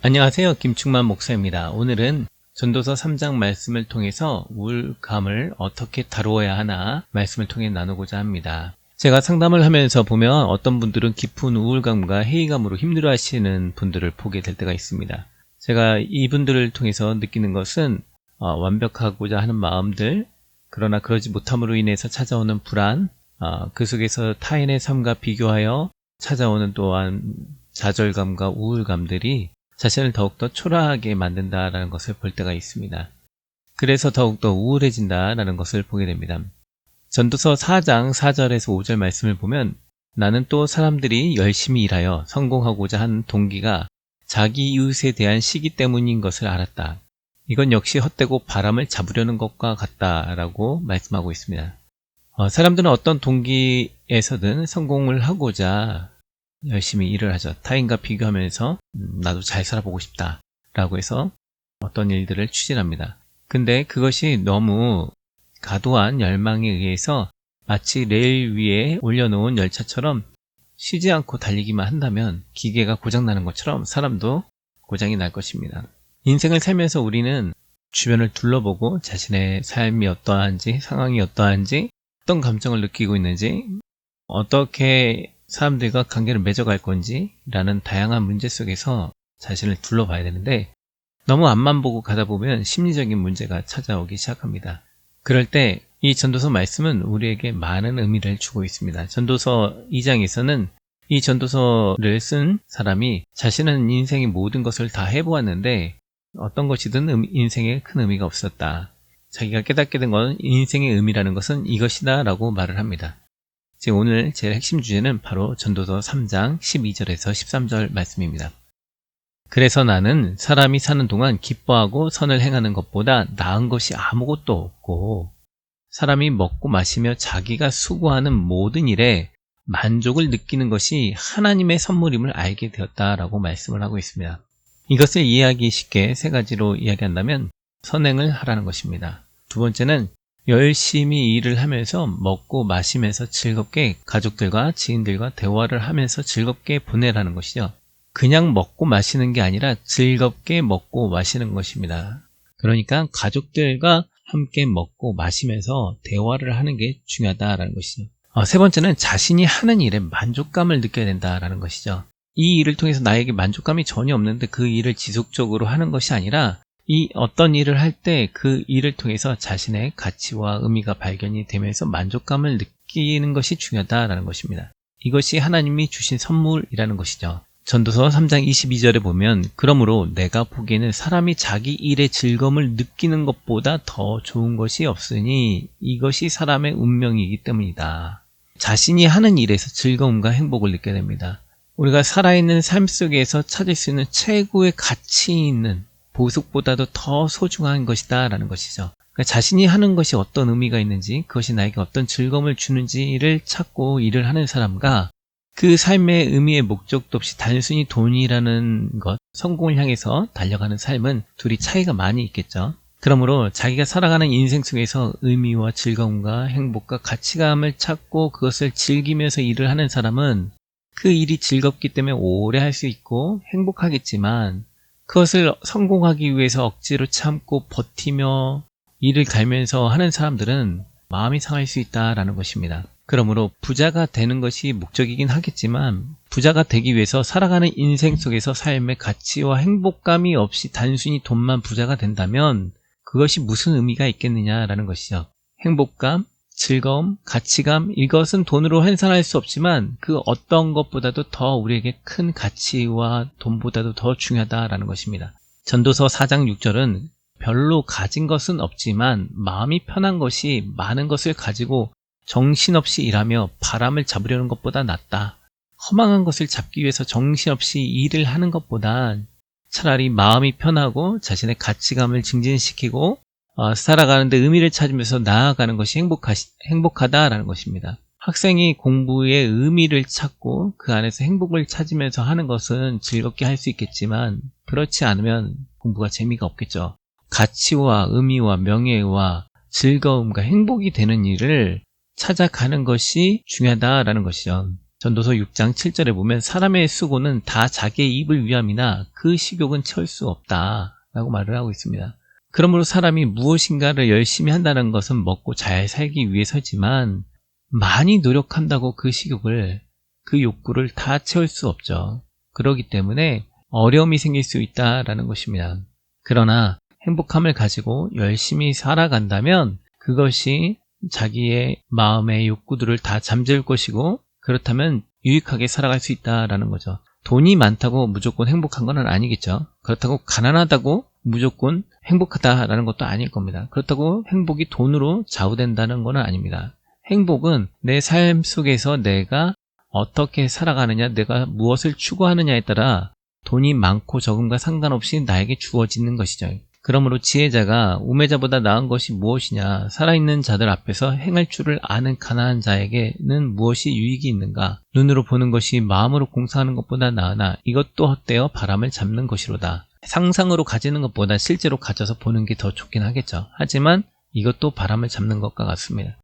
안녕하세요. 김충만 목사입니다. 오늘은 전도서 3장 말씀을 통해서 우울감을 어떻게 다루어야 하나 말씀을 통해 나누고자 합니다. 제가 상담을 하면서 보면 어떤 분들은 깊은 우울감과 회의감으로 힘들어 하시는 분들을 보게 될 때가 있습니다. 제가 이분들을 통해서 느끼는 것은 완벽하고자 하는 마음들, 그러나 그러지 못함으로 인해서 찾아오는 불안, 그 속에서 타인의 삶과 비교하여 찾아오는 또한 좌절감과 우울감들이 자신을 더욱더 초라하게 만든다라는 것을 볼 때가 있습니다. 그래서 더욱더 우울해진다라는 것을 보게 됩니다. 전도서 4장 4절에서 5절 말씀을 보면 나는 또 사람들이 열심히 일하여 성공하고자 하는 동기가 자기 이웃에 대한 시기 때문인 것을 알았다. 이건 역시 헛되고 바람을 잡으려는 것과 같다라고 말씀하고 있습니다. 사람들은 어떤 동기에서든 성공을 하고자 열심히 일을 하죠. 타인과 비교하면서 나도 잘 살아보고 싶다 라고 해서 어떤 일들을 추진합니다. 근데 그것이 너무 과도한 열망에 의해서 마치 레일 위에 올려놓은 열차처럼 쉬지 않고 달리기만 한다면 기계가 고장나는 것처럼 사람도 고장이 날 것입니다. 인생을 살면서 우리는 주변을 둘러보고 자신의 삶이 어떠한지, 상황이 어떠한지, 어떤 감정을 느끼고 있는지, 어떻게 사람들과 관계를 맺어갈 건지 라는 다양한 문제 속에서 자신을 둘러봐야 되는데 너무 앞만 보고 가다 보면 심리적인 문제가 찾아오기 시작합니다. 그럴 때 이 전도서 말씀은 우리에게 많은 의미를 주고 있습니다. 전도서 2장에서는 이 전도서를 쓴 사람이 자신은 인생의 모든 것을 다 해보았는데 어떤 것이든 인생에 큰 의미가 없었다. 자기가 깨닫게 된 건 인생의 의미라는 것은 이것이다 라고 말을 합니다. 지금 오늘 제 핵심 주제는 바로 전도서 3장 12절에서 13절 말씀입니다. 그래서 나는 사람이 사는 동안 기뻐하고 선을 행하는 것보다 나은 것이 아무것도 없고 사람이 먹고 마시며 자기가 수고하는 모든 일에 만족을 느끼는 것이 하나님의 선물임을 알게 되었다라고 말씀을 하고 있습니다. 이것을 이해하기 쉽게 세 가지로 이야기한다면 선행을 하라는 것입니다. 두 번째는 열심히 일을 하면서 먹고 마시면서 즐겁게 가족들과 지인들과 대화를 하면서 즐겁게 보내라는 것이죠. 그냥 먹고 마시는 게 아니라 즐겁게 먹고 마시는 것입니다. 그러니까 가족들과 함께 먹고 마시면서 대화를 하는 게 중요하다라는 것이죠. 세 번째는 자신이 하는 일에 만족감을 느껴야 된다라는 것이죠. 이 일을 통해서 나에게 만족감이 전혀 없는데 그 일을 지속적으로 하는 것이 아니라 이 어떤 일을 할 때 그 일을 통해서 자신의 가치와 의미가 발견이 되면서 만족감을 느끼는 것이 중요하다라는 것입니다. 이것이 하나님이 주신 선물이라는 것이죠. 전도서 3장 22절에 보면 그러므로 내가 보기에는 사람이 자기 일의 즐거움을 느끼는 것보다 더 좋은 것이 없으니 이것이 사람의 운명이기 때문이다. 자신이 하는 일에서 즐거움과 행복을 느껴야 됩니다. 우리가 살아있는 삶 속에서 찾을 수 있는 최고의 가치 있는 보석보다도 더 소중한 것이다 라는 것이죠. 그러니까 자신이 하는 것이 어떤 의미가 있는지 그것이 나에게 어떤 즐거움을 주는지를 찾고 일을 하는 사람과 그 삶의 의미의 목적도 없이 단순히 돈이라는 것, 성공을 향해서 달려가는 삶은 둘이 차이가 많이 있겠죠. 그러므로 자기가 살아가는 인생 속에서 의미와 즐거움과 행복과 가치감을 찾고 그것을 즐기면서 일을 하는 사람은 그 일이 즐겁기 때문에 오래 할 수 있고 행복하겠지만 그것을 성공하기 위해서 억지로 참고 버티며 일을 갈면서 하는 사람들은 마음이 상할 수 있다라는 것입니다. 그러므로 부자가 되는 것이 목적이긴 하겠지만 부자가 되기 위해서 살아가는 인생 속에서 삶의 가치와 행복감이 없이 단순히 돈만 부자가 된다면 그것이 무슨 의미가 있겠느냐라는 것이죠. 행복감, 즐거움, 가치감 이것은 돈으로 환산할 수 없지만 그 어떤 것보다도 더 우리에게 큰 가치와 돈보다도 더 중요하다라는 것입니다. 전도서 4장 6절은 별로 가진 것은 없지만 마음이 편한 것이 많은 것을 가지고 정신없이 일하며 바람을 잡으려는 것보다 낫다. 허망한 것을 잡기 위해서 정신없이 일을 하는 것보다 차라리 마음이 편하고 자신의 가치감을 증진시키고 살아가는데 의미를 찾으면서 나아가는 것이 행복하다라는 것입니다. 학생이 공부의 의미를 찾고 그 안에서 행복을 찾으면서 하는 것은 즐겁게 할 수 있겠지만 그렇지 않으면 공부가 재미가 없겠죠. 가치와 의미와 명예와 즐거움과 행복이 되는 일을 찾아가는 것이 중요하다라는 것이죠. 전도서 6장 7절에 보면 사람의 수고는 다 자기의 입을 위함이나 그 식욕은 채울 수 없다 라고 말을 하고 있습니다. 그러므로 사람이 무엇인가를 열심히 한다는 것은 먹고 잘 살기 위해서지만 많이 노력한다고 그 식욕을, 그 욕구를 다 채울 수 없죠. 그렇기 때문에 어려움이 생길 수 있다라는 것입니다. 그러나 행복함을 가지고 열심히 살아간다면 그것이 자기의 마음의 욕구들을 다 잠재울 것이고, 그렇다면 유익하게 살아갈 수 있다라는 거죠. 돈이 많다고 무조건 행복한 건 아니겠죠. 그렇다고 가난하다고 무조건 행복하다라는 것도 아닐 겁니다. 그렇다고 행복이 돈으로 좌우된다는 건 아닙니다. 행복은 내 삶 속에서 내가 어떻게 살아가느냐, 내가 무엇을 추구하느냐에 따라 돈이 많고 적음과 상관없이 나에게 주어지는 것이죠. 그러므로 지혜자가 우매자보다 나은 것이 무엇이냐, 살아있는 자들 앞에서 행할 줄을 아는 가난한 자에게는 무엇이 유익이 있는가, 눈으로 보는 것이 마음으로 공상하는 것보다 나으나 이것도 헛되어 바람을 잡는 것이로다. 상상으로 가지는 것보다 실제로 가져서 보는 게 더 좋긴 하겠죠. 하지만 이것도 바람을 잡는 것과 같습니다.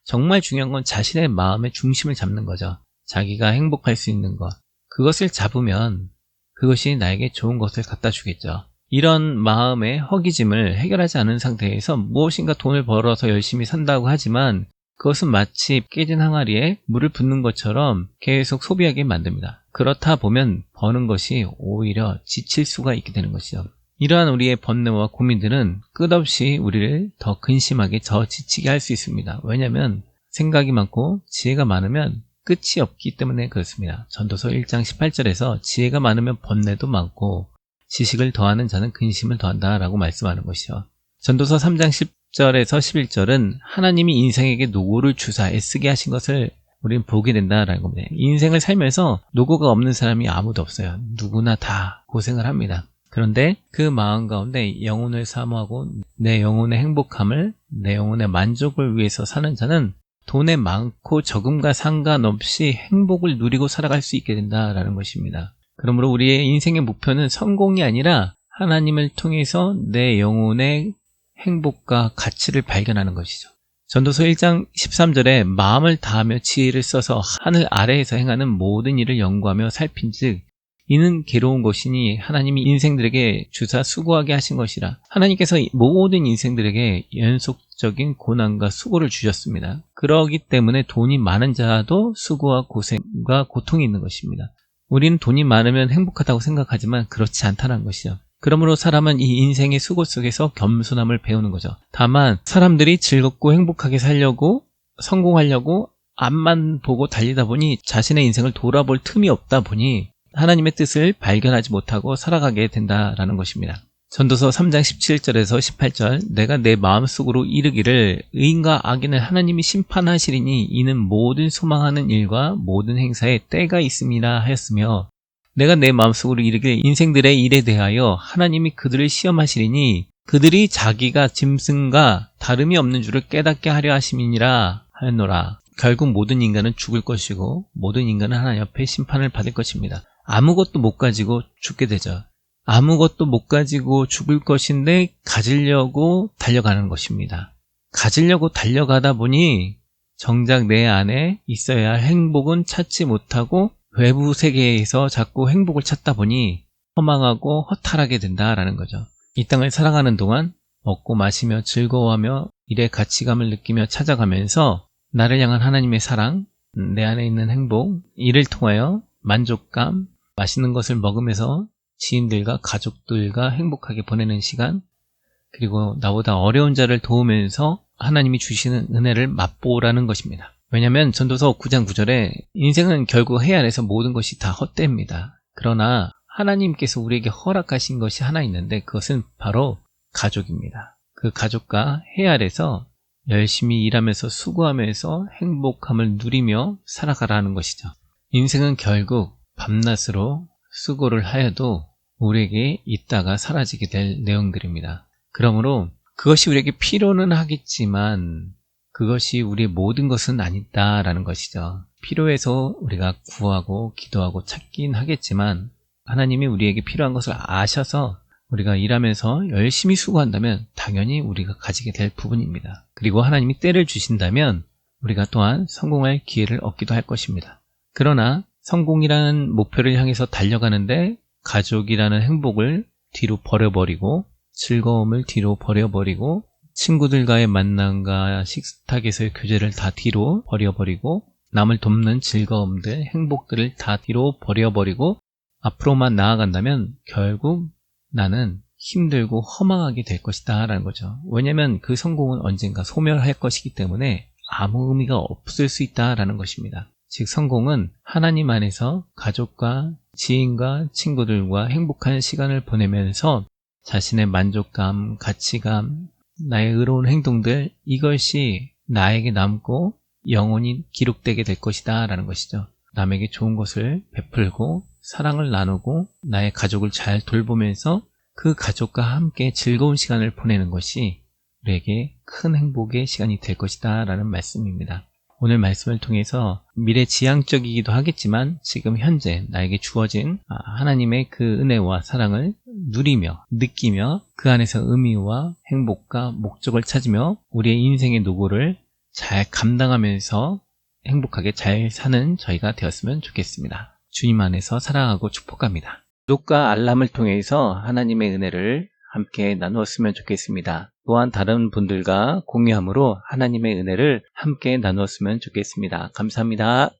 정말 중요한 건 자신의 마음의 중심을 잡는 거죠. 자기가 행복할 수 있는 것, 그것을 잡으면 그것이 나에게 좋은 것을 갖다 주겠죠. 이런 마음의 허기짐을 해결하지 않은 상태에서 무엇인가 돈을 벌어서 열심히 산다고 하지만 그것은 마치 깨진 항아리에 물을 붓는 것처럼 계속 소비하게 만듭니다. 그렇다 보면 버는 것이 오히려 지칠 수가 있게 되는 것이죠. 이러한 우리의 번뇌와 고민들은 끝없이 우리를 더 근심하게, 더 지치게 할 수 있습니다. 왜냐하면 생각이 많고 지혜가 많으면 끝이 없기 때문에 그렇습니다. 전도서 1장 18절에서 지혜가 많으면 번뇌도 많고 지식을 더하는 자는 근심을 더한다 라고 말씀하는 것이죠. 전도서 3장 10절에서 11절은 하나님이 인생에게 노고를 주사 애쓰게 하신 것을 우리는 보게 된다라는 겁니다. 인생을 살면서 노고가 없는 사람이 아무도 없어요. 누구나 다 고생을 합니다. 그런데 그 마음 가운데 영혼을 사모하고 내 영혼의 행복함을, 내 영혼의 만족을 위해서 사는 자는 돈에 많고 적음과 상관없이 행복을 누리고 살아갈 수 있게 된다라는 것입니다. 그러므로 우리의 인생의 목표는 성공이 아니라 하나님을 통해서 내 영혼의 행복과 가치를 발견하는 것이죠. 전도서 1장 13절에 마음을 다하며 지혜를 써서 하늘 아래에서 행하는 모든 일을 연구하며 살핀즉 이는 괴로운 것이니 하나님이 인생들에게 주사 수고하게 하신 것이라. 하나님께서 모든 인생들에게 연속적인 고난과 수고를 주셨습니다. 그러기 때문에 돈이 많은 자도 수고와 고생과 고통이 있는 것입니다. 우리는 돈이 많으면 행복하다고 생각하지만 그렇지 않다는 것이죠. 그러므로 사람은 이 인생의 수고 속에서 겸손함을 배우는 거죠. 다만 사람들이 즐겁고 행복하게 살려고, 성공하려고 앞만 보고 달리다 보니 자신의 인생을 돌아볼 틈이 없다 보니 하나님의 뜻을 발견하지 못하고 살아가게 된다라는 것입니다. 전도서 3장 17절에서 18절 내가 내 마음속으로 이르기를 의인과 악인을 하나님이 심판하시리니 이는 모든 소망하는 일과 모든 행사에 때가 있음이라 하였으며 내가 내 마음속으로 이르기를 인생들의 일에 대하여 하나님이 그들을 시험하시리니 그들이 자기가 짐승과 다름이 없는 줄을 깨닫게 하려 하심이니라 하였노라. 결국 모든 인간은 죽을 것이고 모든 인간은 하나님 앞에 심판을 받을 것입니다. 아무것도 못 가지고 죽게 되죠. 아무것도 못 가지고 죽을 것인데 가지려고 달려가는 것입니다. 가지려고 달려가다 보니 정작 내 안에 있어야 할 행복은 찾지 못하고 외부 세계에서 자꾸 행복을 찾다 보니 허망하고 허탈하게 된다라는 거죠. 이 땅을 살아가는 동안 먹고 마시며 즐거워하며 일의 가치감을 느끼며 찾아가면서 나를 향한 하나님의 사랑, 내 안에 있는 행복, 이를 통하여 만족감, 맛있는 것을 먹으면서 지인들과 가족들과 행복하게 보내는 시간, 그리고 나보다 어려운 자를 도우면서 하나님이 주시는 은혜를 맛보라는 것입니다. 왜냐하면 전도서 9장 9절에 인생은 결국 해 아래서 모든 것이 다 헛됩니다. 그러나 하나님께서 우리에게 허락하신 것이 하나 있는데 그것은 바로 가족입니다. 그 가족과 해 아래서 열심히 일하면서 수고하면서 행복함을 누리며 살아가라는 것이죠. 인생은 결국 밤낮으로 수고를 하여도 우리에게 있다가 사라지게 될 내용들입니다. 그러므로 그것이 우리에게 필요는 하겠지만 그것이 우리의 모든 것은 아니다라는 것이죠. 필요해서 우리가 구하고 기도하고 찾긴 하겠지만 하나님이 우리에게 필요한 것을 아셔서 우리가 일하면서 열심히 수고한다면 당연히 우리가 가지게 될 부분입니다. 그리고 하나님이 때를 주신다면 우리가 또한 성공할 기회를 얻기도 할 것입니다. 그러나 성공이라는 목표를 향해서 달려가는데 가족이라는 행복을 뒤로 버려버리고 즐거움을 뒤로 버려버리고 친구들과의 만남과 식탁에서의 교제를 다 뒤로 버려버리고 남을 돕는 즐거움들, 행복들을 다 뒤로 버려버리고 앞으로만 나아간다면 결국 나는 힘들고 허망하게 될 것이다 라는 거죠. 왜냐하면 그 성공은 언젠가 소멸할 것이기 때문에 아무 의미가 없을 수 있다라는 것입니다. 즉 성공은 하나님 안에서 가족과 지인과 친구들과 행복한 시간을 보내면서 자신의 만족감, 가치감, 나의 의로운 행동들 이것이 나에게 남고 영원히 기록되게 될 것이다 라는 것이죠. 남에게 좋은 것을 베풀고 사랑을 나누고 나의 가족을 잘 돌보면서 그 가족과 함께 즐거운 시간을 보내는 것이 우리에게 큰 행복의 시간이 될 것이다 라는 말씀입니다. 오늘 말씀을 통해서 미래지향적이기도 하겠지만 지금 현재 나에게 주어진 하나님의 그 은혜와 사랑을 누리며 느끼며 그 안에서 의미와 행복과 목적을 찾으며 우리의 인생의 노고를 잘 감당하면서 행복하게 잘 사는 저희가 되었으면 좋겠습니다. 주님 안에서 사랑하고 축복합니다. 구독과 알람을 통해서 하나님의 은혜를 함께 나누었으면 좋겠습니다. 또한 다른 분들과 공유함으로 하나님의 은혜를 함께 나누었으면 좋겠습니다. 감사합니다.